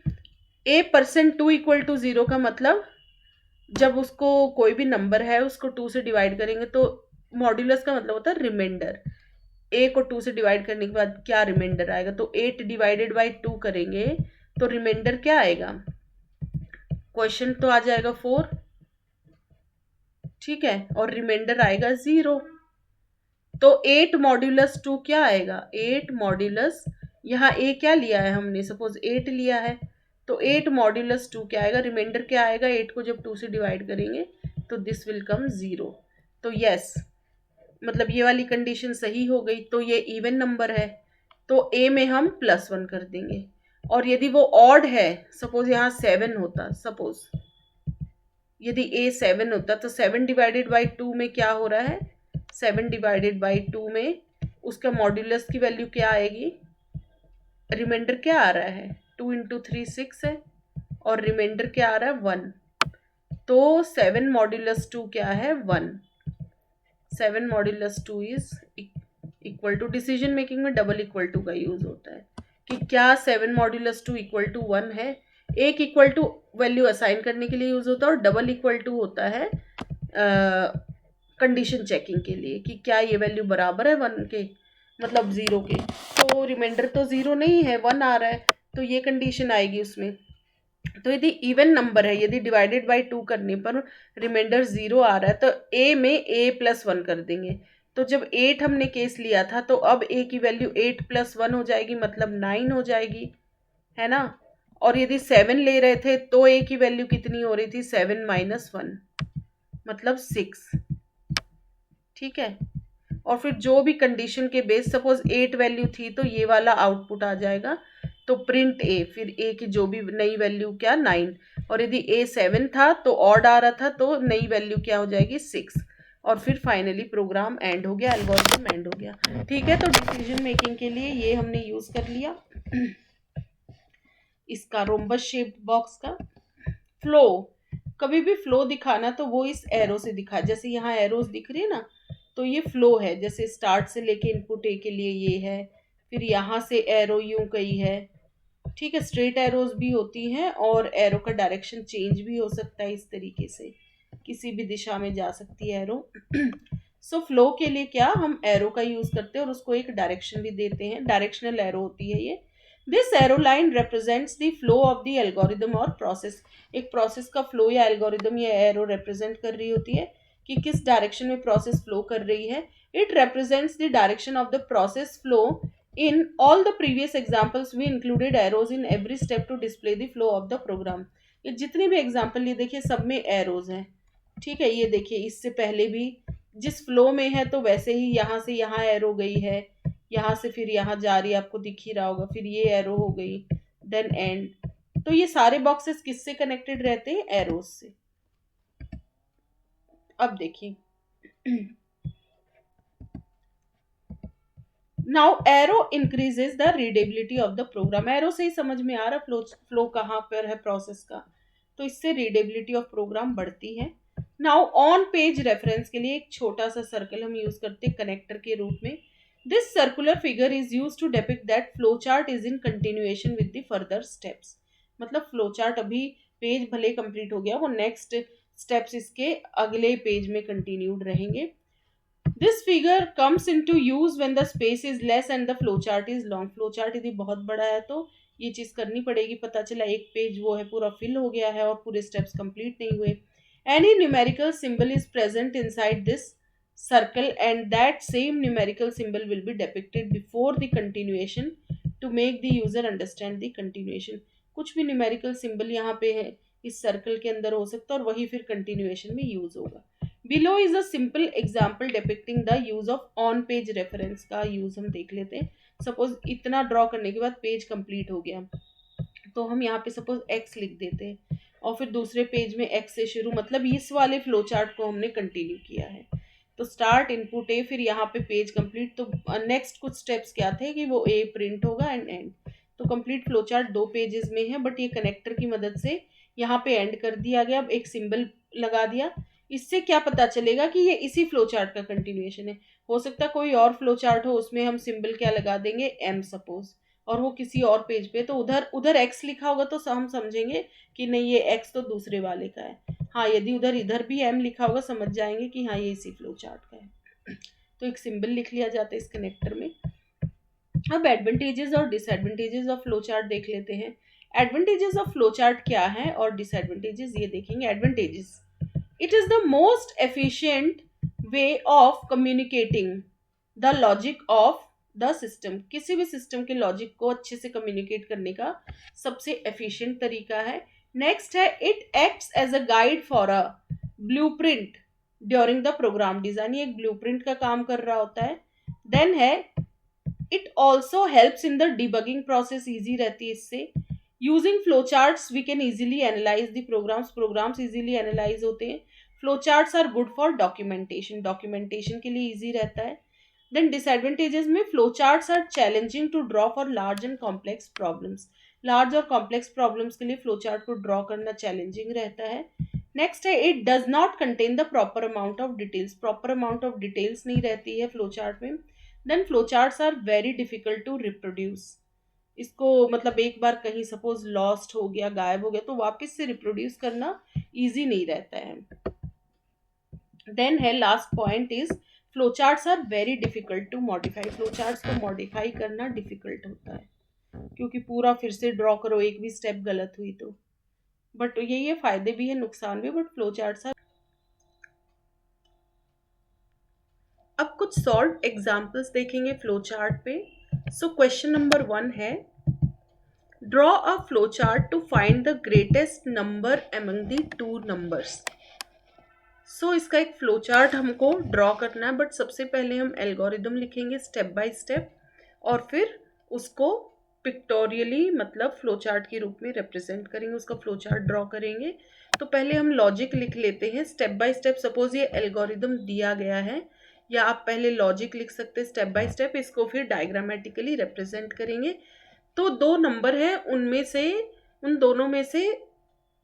a% 2 = 0 का मतलब जब उसको कोई भी नंबर है उसको 2 से डिवाइड करेंगे तो मॉड्यूलस का मतलब होता है रिमाइंडर। a को 2 से डिवाइड करने के बाद क्या रिमाइंडर आएगा, तो 8 / 2 करेंगे तो रिमाइंडर क्या आएगा, क्वेश्चन तो आ जाएगा 4, ठीक है, और रिमाइंडर आएगा 0। तो 8 मॉड्यूलस 2 क्या आएगा, 8 मॉड्यूलस, यहाँ a क्या लिया है हमने, सपोज 8 लिया है, तो 8 मॉड्यूलस 2 क्या आएगा, रिमाइंडर क्या आएगा, 8 को जब 2 से डिवाइड करेंगे तो दिस विल कम 0। तो यस, मतलब ये वाली कंडीशन सही हो गई, तो ये इवन नंबर है तो a में हम +1 कर देंगे। और यदि वो ऑड है, सपोज यहाँ 7 होता, सपोज यदि a 7 होता तो 7 / 2 में क्या हो रहा है, 7 / 2 में उसका मॉड्यूलस की वैल्यू क्या आएगी, रिमाइंडर क्या आ रहा है, 2 × 3 6 है, और रिमाइंडर क्या आ रहा है 1, तो 7 मॉड्यूलस 2 क्या है, 1। 7 modulus 2 is equal to, decision making में डबल इक्वल टू का यूज होता है कि क्या 7 मॉड्यूलस 2 = 1 है। एक इक्वल टू वैल्यू असाइन करने के लिए यूज होता है, और डबल इक्वल टू होता है कंडीशन चेकिंग के लिए कि क्या ये वैल्यू बराबर है 1 के, मतलब 0 के। तो रिमाइंडर तो 0 नहीं है, 1 आ रहा है, तो ये कंडीशन आएगी उसमें। तो यदि इवन नंबर है, यदि डिवाइडेड बाय 2 करने पर रिमाइंडर 0 आ रहा है तो a में a+1 कर देंगे। तो जब 8 हमने केस लिया था तो अब a की वैल्यू 8 + 1 हो जाएगी, मतलब 9 हो जाएगी, है ना। और यदि 7 ले रहे थे तो a की वैल्यू कितनी हो रही थी, 7 - 1 मतलब 6, ठीक है। और फिर जो भी कंडीशन के बेस, सपोज 8 वैल्यू थी तो ये वाला आउटपुट आ जाएगा, तो प्रिंट a, फिर a की जो भी नई वैल्यू क्या 9, और यदि a 7 था तो ऑड आ रहा था तो नई वैल्यू क्या हो जाएगी 6, और फिर फाइनली प्रोग्राम एंड हो गया, एल्गोरिथम एंड हो गया, ठीक है। तो डिसीजन मेकिंग के लिए ये हमने यूज कर लिया इसका रोम्बस शेप्ड बॉक्स का। फ्लो, कभी भी फ्लो दिखाना तो वो इस एरो से दिखा, जैसे यहाँ एरोज दिख रही है ना, तो ये फ्लो है, जैसे स्टार्ट से लेके इनपुट ए के लिए ये है, फिर यहाँ से एरो यूं गई है, ठीक है। स्ट्रेट एरोज भी होती हैं और एरो का डायरेक्शन चेंज भी हो सकता है, इस तरीके से किसी भी दिशा में जा सकती है एरो। सो फ्लो के लिए क्या हम एरो का यूज करते हैं और उसको एक डायरेक्शन भी देते हैं, डायरेक्शनल एरो होती है ये। This arrow line represents the flow of the algorithm और प्रोसेस। एक प्रोसेस का फ्लो या एल्गोरिदम ये एरो रिप्रेजेंट कर रही होती है कि किस डायरेक्शन में प्रोसेस फ्लो कर रही है। It represents the direction of the process flow. In all the previous examples, we included arrows in every step to display the flow of the program. ये जितने भी एग्जाम्पल ये देखिए सब में एरोज हैं, ठीक है। ये देखिए इससे पहले भी जिस फ्लो में है तो वैसे ही यहाँ से यहाँ एरो गई है, यहाँ से फिर यहाँ जा रही है, आपको दिख ही रहा होगा, फिर ये एरो हो गई, देन एंड। तो ये सारे बॉक्सेस किससे कनेक्टेड रहते हैं? एरोज से। अब देखिए now arrow increases the readability of the program. Arrow से ही समझ में आ रहा फ्लो कहाँ पर है प्रोसेस का, तो इससे रीडेबिलिटी ऑफ प्रोग्राम बढ़ती है। नाउ ऑन पेज रेफरेंस के लिए एक छोटा सा सर्कल हम यूज करते हैं कनेक्टर के रूप में। This circular figure is use to depict that flow chart is in continuation with the further steps. मतलब फ्लो चार्ट अभी पेज भले कंप्लीट हो गया, वो नेक्स्ट स्टेप्स इसके अगले पेज में कंटिन्यूड रहेंगे। This figure comes into use when the space is less and the flowchart is long. Flowchart यदि बहुत बड़ा है तो ये चीज करनी पड़ेगी, पता चला एक पेज वो है पूरा फिल हो गया है और पूरे स्टेप्स कंप्लीट नहीं हुए। Any numerical symbol is present inside this circle and that same numerical symbol will be depicted before the continuation to make the user understand the continuation. कुछ भी numerical symbol यहाँ पे है इस सर्कल के अंदर हो सकता है और वही फिर continuation में यूज होगा। Below is a simple example depicting the use of on page reference का यूज हम देख लेते हैं। सपोज इतना ड्रॉ करने के बाद पेज कंप्लीट हो गया तो हम यहाँ पे सपोज x लिख देते हैं और फिर दूसरे पेज में x से शुरू, मतलब इस वाले फ्लो चार्ट को हमने कंटिन्यू किया है। तो स्टार्ट इनपुट ए, फिर यहाँ पे पेज कंप्लीट, तो नेक्स्ट कुछ स्टेप्स क्या थे कि वो ए प्रिंट होगा एंड एंड। तो कंप्लीट फ्लो चार्ट 2 पेजेस में है, बट ये कनेक्टर की मदद से यहाँ पे एंड कर दिया गया। अब एक सिंबल लगा दिया, इससे क्या पता चलेगा कि ये इसी फ्लो चार्ट का कंटिन्यूएशन है। हो सकता है कोई और फ्लो चार्ट हो, उसमें हम सिंबल क्या लगा देंगे, एम सपोज, और वो किसी और पेज पे, तो उधर उधर एक्स लिखा होगा तो हम समझेंगे कि नहीं ये एक्स तो दूसरे वाले का है। हाँ, यदि इधर भी एम लिखा होगा समझ जाएंगे कि हाँ ये इसी फ्लो चार्ट का है। तो एक सिंबल लिख लिया जाता है इस कनेक्टर में। अब एडवांटेजेस और डिसएडवांटेजेस ऑफ फ्लो चार्ट देख लेते हैं। एडवांटेजेस ऑफ फ्लो चार्ट क्या है और डिसएडवांटेजेस ये देखेंगे। Advantages, it is the most efficient way of communicating the logic of the system। किसी भी सिस्टम के लॉजिक को अच्छे से कम्युनिकेट करने का सबसे एफिशिएंट तरीका है। नेक्स्ट है it acts as a guide for a blueprint during the program design. ये एक ब्लूप्रिंट का काम कर रहा होता है। देन है it also helps in the debugging process, easy रहती है इससे। Using flow charts we can easily analyse the programs easily analyse होते हैं। Flow charts are good for documentation के लिए इजी रहता है। देन डिसएडवांटेजेस में flow charts are challenging to draw for large and complex problems. Large और complex problems के लिए फ्लो चार्ट को ड्रॉ करना चैलेंजिंग रहता है। नेक्स्ट है it does not contain the proper amount of details. Proper amount of details नहीं रहती है फ्लो चार्ट में। Then flow charts are very difficult to reproduce. इसको मतलब एक बार कहीं सपोज लॉस्ट हो गया, गायब हो गया, तो वापस से रिप्रोड्यूस करना इजी नहीं रहता है। देन है last point is flow charts are very difficult to modify. Flow charts को मॉडिफाई करना डिफिकल्ट होता है क्योंकि पूरा फिर से ड्रॉ करो, एक भी स्टेप गलत हुई तो। बट ये फायदे भी है नुकसान भी, बट फ्लो चार्ट्स आर। अब कुछ सॉल्व एग्जांपल्स देखेंगे फ्लो चार्ट पे। सो क्वेश्चन नंबर 1 है draw a flow chart to find the greatest number among the 2 numbers. So इसका एक फ्लो चार्ट हमको ड्रॉ करना है, बट सबसे पहले हम एल्गोरिदम लिखेंगे स्टेप बाय स्टेप और फिर उसको पिक्टोरियली मतलब फ्लो चार्ट के रूप में रिप्रेजेंट करेंगे, उसका फ्लो चार्ट ड्रॉ करेंगे। तो पहले हम लॉजिक लिख लेते हैं स्टेप बाय स्टेप। सपोज ये एल्गोरिदम दिया गया है, या आप पहले लॉजिक लिख सकते हैं स्टेप बाय स्टेप, इसको फिर डायग्रामेटिकली रिप्रेजेंट करेंगे। तो 2 नंबर है, उन दोनों में से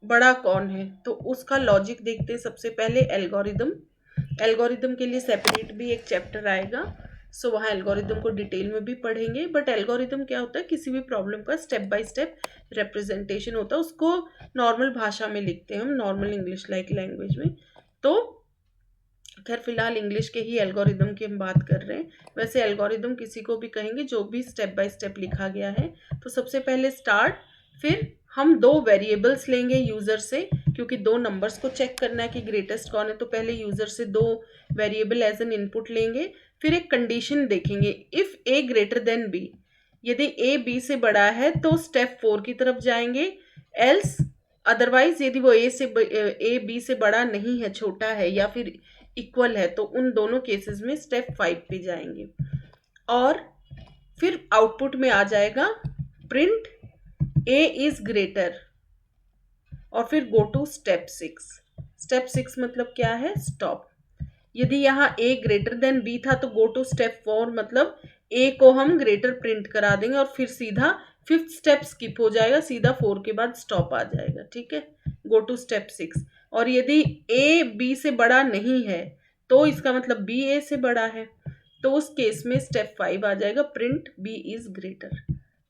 बड़ा कौन है, तो उसका लॉजिक देखते हैं। सबसे पहले एल्गोरिदम के लिए सेपरेट भी एक चैप्टर आएगा, सो वहाँ एल्गोरिदम को डिटेल में भी पढ़ेंगे। बट एल्गोरिदम क्या होता है, किसी भी प्रॉब्लम का स्टेप बाय स्टेप रिप्रेजेंटेशन होता है, उसको नॉर्मल भाषा में लिखते हैं हम, नॉर्मल इंग्लिश लाइक लैंग्वेज में। तो खैर फिलहाल इंग्लिश के ही एल्गोरिदम की हम बात कर रहे हैं। वैसे एल्गोरिदम किसी को भी कहेंगे जो भी स्टेप बाय स्टेप लिखा गया है। तो सबसे पहले स्टार्ट, फिर हम दो वेरिएबल्स लेंगे यूज़र से, क्योंकि दो नंबर्स को चेक करना है कि ग्रेटेस्ट कौन है, तो पहले यूज़र से दो वेरिएबल एज एन इनपुट लेंगे। फिर एक कंडीशन देखेंगे, if A greater than B, यदि ए बी से बड़ा है तो स्टेप 4 की तरफ जाएंगे। एल्स अदरवाइज यदि वो ए बी से बड़ा नहीं है, छोटा है या फिर इक्वल है, तो उन दोनों केसेस में स्टेप 5 पे जाएंगे। और फिर आउटपुट में आ जाएगा प्रिंट ए इज ग्रेटर, और फिर गो टू स्टेप 6। स्टेप 6 मतलब क्या है, स्टॉप। यदि यहाँ ए ग्रेटर देन बी था तो गो टू स्टेप 4, मतलब ए को हम ग्रेटर प्रिंट करा देंगे और फिर सीधा 5th स्टेप स्किप हो जाएगा, सीधा 4 के बाद स्टॉप आ जाएगा। ठीक है, गो टू स्टेप 6। और यदि ए बी से बड़ा नहीं है तो इसका मतलब बी ए से बड़ा है, तो उस केस में स्टेप 5 आ जाएगा, प्रिंट बी इज ग्रेटर।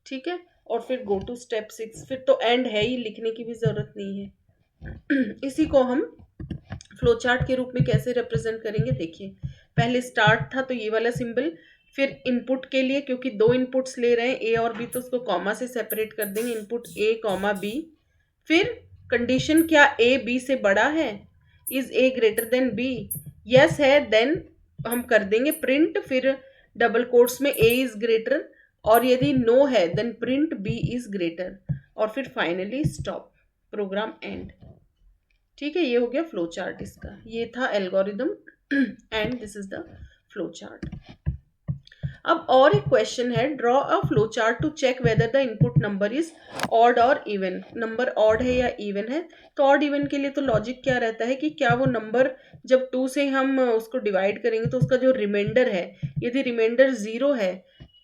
ठीक है, और फिर गो टू स्टेप 6। फिर तो एंड है ही, लिखने की भी ज़रूरत नहीं है। इसी को हम फ्लो चार्ट के रूप में कैसे रिप्रेजेंट करेंगे, देखिए। पहले स्टार्ट था तो ये वाला सिंबल, फिर इनपुट के लिए क्योंकि दो इनपुट्स ले रहे हैं ए और बी, तो उसको कॉमा से सेपरेट कर देंगे, इनपुट ए कॉमा बी। फिर कंडीशन, क्या ए बी से बड़ा है, is A greater than B, yes है, देन हम कर देंगे प्रिंट, फिर डबल कोट्स में ए इज ग्रेटर, और यदि नो है then print B is greater, और फिर फाइनली स्टॉप, प्रोग्राम एंड। ठीक है, ये हो गया फ्लो चार्ट इसका, ये था algorithm and this is the flow chart. अब और एक क्वेश्चन है, draw a flow chart to check whether the input number is odd और इवन। नंबर ऑड है या इवन है, तो ऑड इवन के लिए तो लॉजिक क्या रहता है कि क्या वो नंबर जब 2 से हम उसको डिवाइड करेंगे तो उसका जो रिमाइंडर है, यदि रिमाइंडर 0 है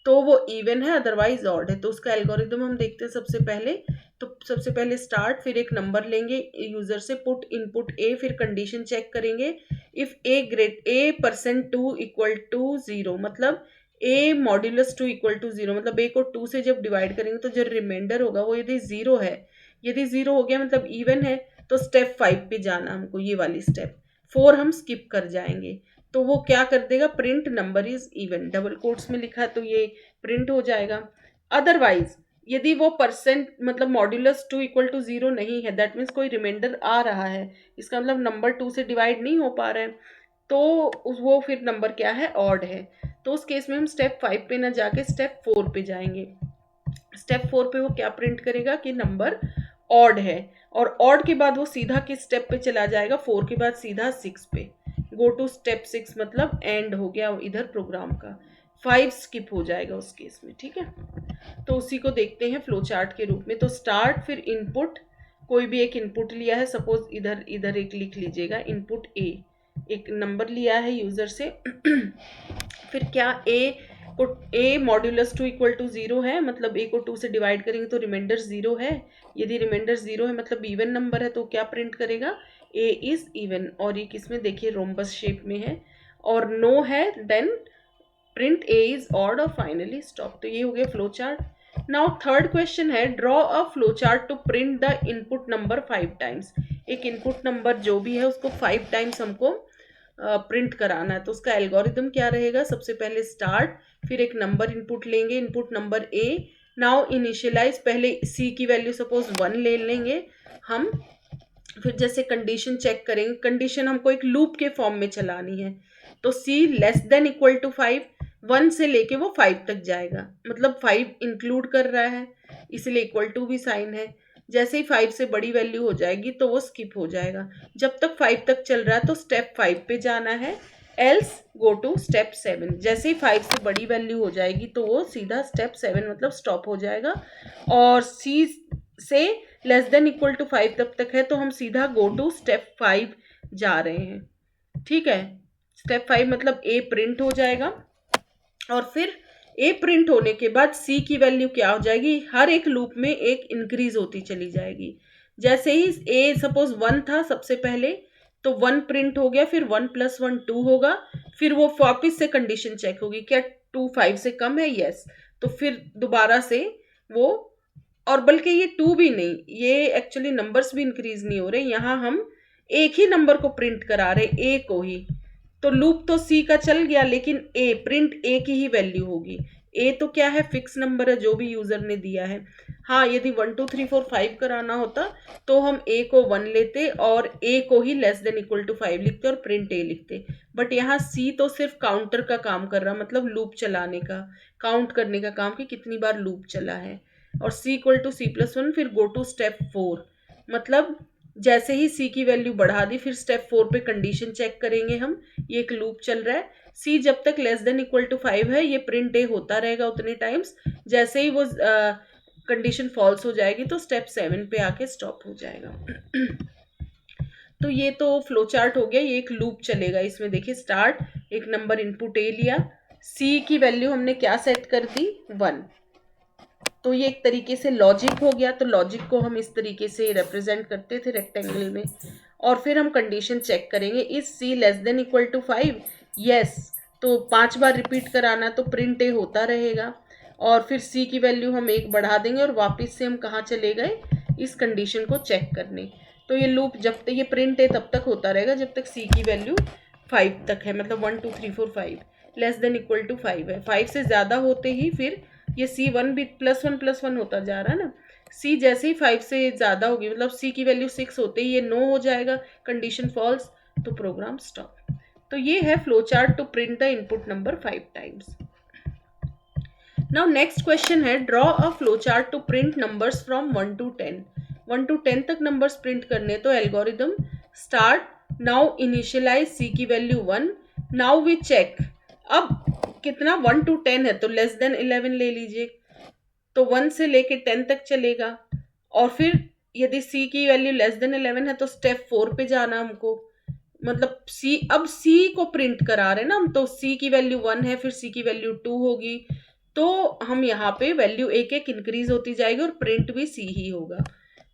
तो वो इवन है, अदरवाइज ऑड है। तो उसका एल्गोरिदम हम देखते हैं सबसे पहले। तो सबसे पहले स्टार्ट, फिर एक नंबर लेंगे यूजर से, पुट इनपुट ए, फिर कंडीशन चेक करेंगे, if A percent 2 equal to 0, मतलब ए मॉड्यूलस 2 इक्वल टू 0, मतलब ए को 2 से जब डिवाइड करेंगे तो जो रिमाइंडर होगा वो यदि 0 है, यदि 0 हो गया मतलब इवन है, तो स्टेप 5 पे जाना हमको, ये वाली स्टेप 4 हम स्किप कर जाएंगे। तो वो क्या कर देगा, print number is even, double quotes में लिखा है तो ये प्रिंट हो जाएगा। अदरवाइज यदि वो परसेंट मतलब मॉड्यूलस 2 इक्वल टू 0 नहीं है, दैट मीन्स कोई रिमाइंडर आ रहा है, इसका मतलब नंबर 2 से डिवाइड नहीं हो पा रहा है, तो वो फिर नंबर क्या है, ऑड है। तो उस केस में हम स्टेप 5 पे ना जाके स्टेप 4 पे जाएंगे। स्टेप 4 पे वो क्या प्रिंट करेगा कि नंबर ऑड है, और ऑड के बाद वो सीधा किस स्टेप पे चला जाएगा, 4 के बाद सीधा 6 पे, गो टू स्टेप 6, मतलब एंड हो गया इधर प्रोग्राम का, 5 स्किप हो जाएगा उस केस में। ठीक है, तो उसी को देखते हैं फ्लो चार्ट के रूप में। तो स्टार्ट, फिर इनपुट, कोई भी एक इनपुट लिया है, सपोज इधर एक लिख लीजिएगा, इनपुट ए, एक नंबर लिया है यूजर से। फिर क्या ए मॉड्यूलस 2 इक्वल टू 0 है, मतलब ए को 2 से डिवाइड करेंगे तो रिमाइंडर 0 है, यदि रिमाइंडर 0 है मतलब इवन नंबर है, तो क्या प्रिंट करेगा, ए इज इवन, और ये किसमें देखिए रोम्बस शेप में है, और नो है then print A is odd, और फाइनली स्टॉप। तो ये हो गया flow chart. Now third question है, draw a flow chart to print the input number 5 times. एक इनपुट नंबर जो भी है उसको 5 टाइम्स हमको प्रिंट कराना है। तो उसका एल्गोरिदम क्या रहेगा, सबसे पहले स्टार्ट, फिर एक नंबर इनपुट लेंगे, input number A, now initialise, पहले सी की वैल्यू सपोज 1 ले लेंगे हम, फिर जैसे कंडीशन चेक करेंगे, कंडीशन हमको एक लूप के फॉर्म में चलानी है, तो सी लेस देन इक्वल टू 5, 1 से लेके वो 5 तक जाएगा, मतलब 5 इंक्लूड कर रहा है, इसलिए इक्वल टू भी साइन है। जैसे ही 5 से बड़ी वैल्यू हो जाएगी तो वो स्किप हो जाएगा। जब तक 5 तक चल रहा है तो स्टेप 5 पे जाना है, एल्स गो टू स्टेप 7। जैसे ही 5 से बड़ी वैल्यू हो जाएगी तो वो सीधा स्टेप 7 मतलब स्टॉप हो जाएगा, और सी से लेस देन इक्वल टू 5 तक है तो हम सीधा गो टू स्टेप 5 जा रहे हैं। ठीक है, स्टेप 5 मतलब ए प्रिंट हो जाएगा, और फिर ए प्रिंट होने के बाद सी की वैल्यू क्या हो जाएगी, हर एक लूप में एक इंक्रीज होती चली जाएगी। जैसे ही ए सपोज 1 था सबसे पहले, तो 1 प्रिंट हो गया, फिर 1 + 1 2 होगा, फिर वो वापिस से कंडीशन चेक होगी, क्या 2 5 से कम है, यस, तो फिर दोबारा से वो, और बल्कि ये 2 भी नहीं, ये एक्चुअली नंबर्स भी इंक्रीज नहीं हो रहे, यहाँ हम एक ही नंबर को प्रिंट करा रहे, ए को ही। तो लूप तो सी का चल गया, लेकिन ए प्रिंट ए की ही वैल्यू होगी। ए तो क्या है, फिक्स नंबर है जो भी यूजर ने दिया है। हाँ, यदि 1 2 3 4 5 कराना होता तो हम ए को 1 लेते और ए को ही <= 5 लिखते और प्रिंट ए लिखते। बट यहाँ सी तो सिर्फ काउंटर का काम कर रहा, मतलब लूप चलाने का, काउंट करने का काम कि कितनी बार लूप चला है। और C = C+1, फिर गो टू स्टेप 4, मतलब जैसे ही सी की वैल्यू बढ़ा दी, फिर स्टेप 4 पे कंडीशन चेक करेंगे हम, ये एक लूप चल रहा है। सी जब तक <= 5 है, ये प्रिंट ए होता रहेगा उतने टाइम्स, जैसे ही वो कंडीशन फॉल्स हो जाएगी तो स्टेप 7 पे आके स्टॉप हो जाएगा। तो ये तो फ्लो चार्ट हो गया, ये एक लूप चलेगा इसमें। देखिए स्टार्ट, एक नंबर इनपुट ए लिया, सी की वैल्यू हमने क्या सेट कर दी, 1, तो ये एक तरीके से लॉजिक हो गया। तो लॉजिक को हम इस तरीके से रिप्रेजेंट करते थे रेक्टेंगल में, और फिर हम कंडीशन चेक करेंगे, इज सी <= 5, यस, तो 5 बार रिपीट कराना, तो प्रिंट ए होता रहेगा, और फिर सी की वैल्यू हम 1 बढ़ा देंगे और वापस से हम कहाँ चले गए, इस कंडीशन को चेक करने। तो ये लूप जब तक ये प्रिंट ए तब तक होता रहेगा जब तक सी की वैल्यू 5 तक है, मतलब 1 2 3 4 5 <= 5 है। 5 से ज़्यादा होते ही फिर ये C1 भी +1 होता जा रहा है ना, सी जैसे ही 5 से ज़्यादा होगी, मतलब सी की वैल्यू 6 होते ही ये नो हो जाएगा, कंडीशन फॉल्स, तो प्रोग्राम स्टॉप। तो ये है flow chart to print the input number 5 times. Now next question है, draw a flow chart to print numbers from 1 to 10। 1 to 10 तक नंबर्स प्रिंट करने, तो एल्गोरिदम स्टार्ट, नाउ इनिशियलाइज सी की value 1, now we check. अब कितना, 1 to 10 है तो <11 ले लीजिए, तो 1 से लेके 10 तक चलेगा। और फिर यदि सी की वैल्यू <11 है तो स्टेप 4 पे जाना हमको, मतलब सी, अब सी को प्रिंट करा रहे हैं ना हम, तो सी की वैल्यू 1 है, फिर सी की वैल्यू 2 होगी, तो हम यहाँ पे वैल्यू एक एक इंक्रीज होती जाएगी और प्रिंट भी सी ही होगा,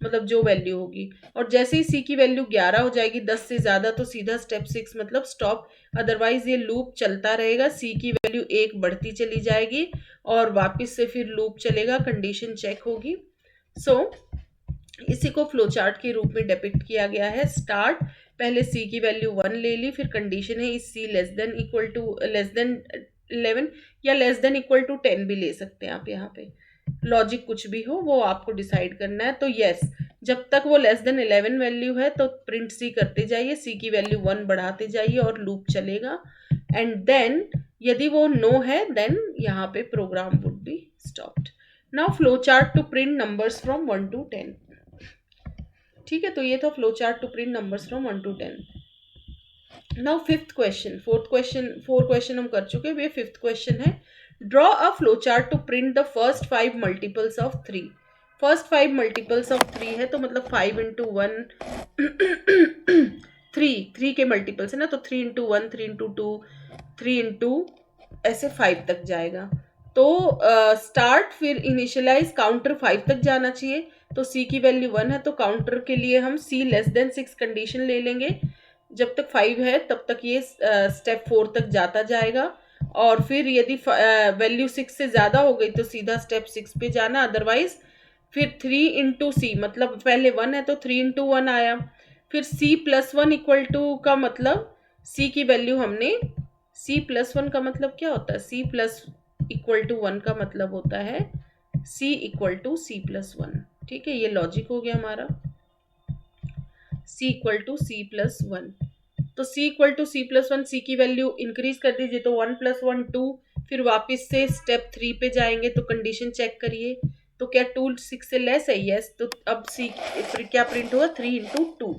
मतलब जो वैल्यू होगी। और जैसे ही सी की वैल्यू 11 हो जाएगी, 10 से ज़्यादा, तो सीधा स्टेप 6 मतलब स्टॉप, अदरवाइज ये लूप चलता रहेगा, सी की वैल्यू 1 बढ़ती चली जाएगी और वापस से फिर लूप चलेगा, कंडीशन चेक होगी। सो इसी को फ्लो चार्ट के रूप में डिपिक्ट किया गया है। स्टार्ट, पहले सी की वैल्यू 1 ले ली, फिर कंडीशन है इज सी <11 या <10 भी ले सकते हैं आप, यहाँ पे लॉजिक कुछ भी हो वो आपको डिसाइड करना है। तो यस, जब तक वो <11 वैल्यू है तो प्रिंट सी करते जाइए, सी की वैल्यू 1 बढ़ाते जाइए और लूप चलेगा, एंड देन यदि वो नो है देन यहाँ पे program would be stopped. Now flow chart to print numbers from 1 to 10। ठीक है, तो ये था flow chart to print numbers from 1 to 10। Now fifth question, four question हम कर चुके हैं, ये फिफ्थ क्वेश्चन है, draw a flow chart to print the first 5 multiples of 3। First 5 multiples of 3 है, तो मतलब 5 × 1 3 के मल्टीपल्स है ना, तो 3 × 1 3 × 2 3 × ऐसे 5 तक जाएगा। तो स्टार्ट, फिर इनिशियलाइज, काउंटर 5 तक जाना चाहिए, तो सी की वैल्यू 1 है, तो काउंटर के लिए हम सी <6 कंडीशन ले लेंगे, जब तक 5 है तब तक ये स्टेप 4 तक जाता जाएगा। और फिर यदि वैल्यू 6 से ज़्यादा हो गई तो सीधा स्टेप 6 पे जाना, अदरवाइज फिर 3 × C, मतलब पहले 1 है तो 3 × 1 आया, फिर C+1 = का मतलब C की वैल्यू हमने, C+1 का मतलब क्या होता है, C+1 का मतलब होता है C = C+1। ठीक है, ये लॉजिक हो गया हमारा, C = C+1। तो C = C+1, C की वैल्यू इंक्रीज कर दीजिए, तो 1 + 1 2, फिर वापस से स्टेप 3 पे जाएंगे, तो कंडीशन चेक करिए, तो क्या 2 6 से लेस है, यस, तो अब C फिर क्या प्रिंट होगा, 3 × 2।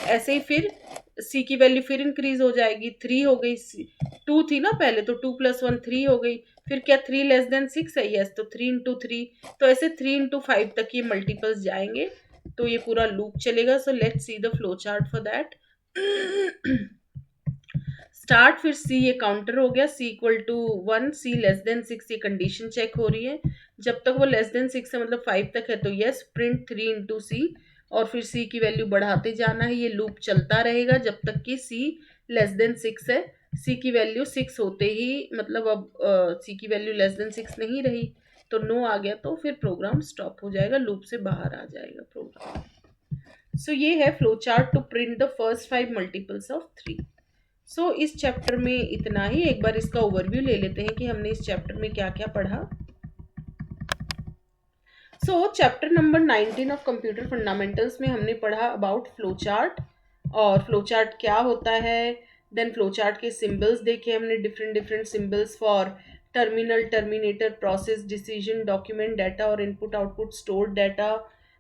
ऐसे ही फिर C की वैल्यू फिर इंक्रीज हो जाएगी, 3 हो गई, 2 थी ना पहले, तो 2 + 1 3 हो गई, फिर क्या 3 <6 है, यस, तो 3 × 3, तो ऐसे 3 × 5 तक ये मल्टीपल्स जाएंगे, तो ये पूरा लूप चलेगा। So let's see the flow chart for that. Start, फिर सी ये काउंटर हो गया, C = 1, C <6, ये कंडीशन चेक हो रही है, जब तक वो <6 है मतलब 5 तक है तो यस, प्रिंट 3 × C, और फिर सी की वैल्यू बढ़ाते जाना है। ये लूप चलता रहेगा जब तक कि सी लेस देन 6 है। सी की वैल्यू 6 होते ही, मतलब अब सी की वैल्यू लेस देन 6 नहीं रही तो नो आ गया, तो फिर प्रोग्राम स्टॉप हो जाएगा, लूप से बाहर आ जाएगा प्रोग्राम। सो ये है flow chart to print the first 5 multiples of 3। So इस चैप्टर में इतना ही। एक बार इसका ओवरव्यू ले लेते हैं कि हमने इस चैप्टर में क्या क्या पढ़ा। So chapter number 19 of computer fundamentals में हमने पढ़ा अबाउट फ्लो चार्ट, और फ्लो चार्ट क्या होता है। देन फ्लो चार्ट के सिंबल्स देखे हमने, different different symbols for terminal, terminator, process, decision, document, data और input output stored data.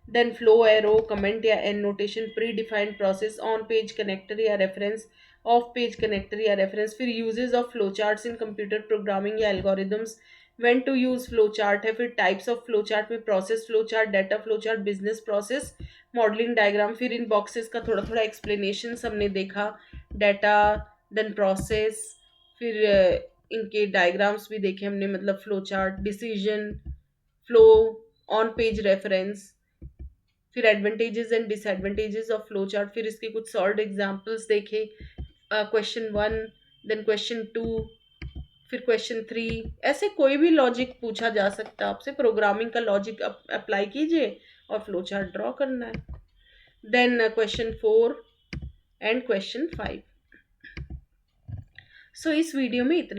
Then flow arrow, comment या an notation, predefined process, on page connector या reference, off page connector या reference. फिर uses of flow charts in computer programming या algorithms, when to use flow chart है। फिर types of flow chart में process flow chart, data flow chart, business process, modelling diagram. फिर इन boxes का थोड़ा थोड़ा एक्सप्लेनेशन हमने देखा, डाटा देन प्रोसेस, फिर इनके डायग्राम्स भी देखे हमने, मतलब flow chart, decision, flow, on page reference. फिर advantages and disadvantages of flow chart, फिर इसके कुछ सॉल्व एग्जांपल्स देखे, क्वेश्चन 1, देन क्वेश्चन 2, फिर क्वेश्चन 3। ऐसे कोई भी लॉजिक पूछा जा सकता है आपसे, प्रोग्रामिंग का लॉजिक अप्लाई कीजिए और फ्लो चार्ट ड्रॉ करना है। Then question 4 and question 5। सो इस वीडियो में इतना।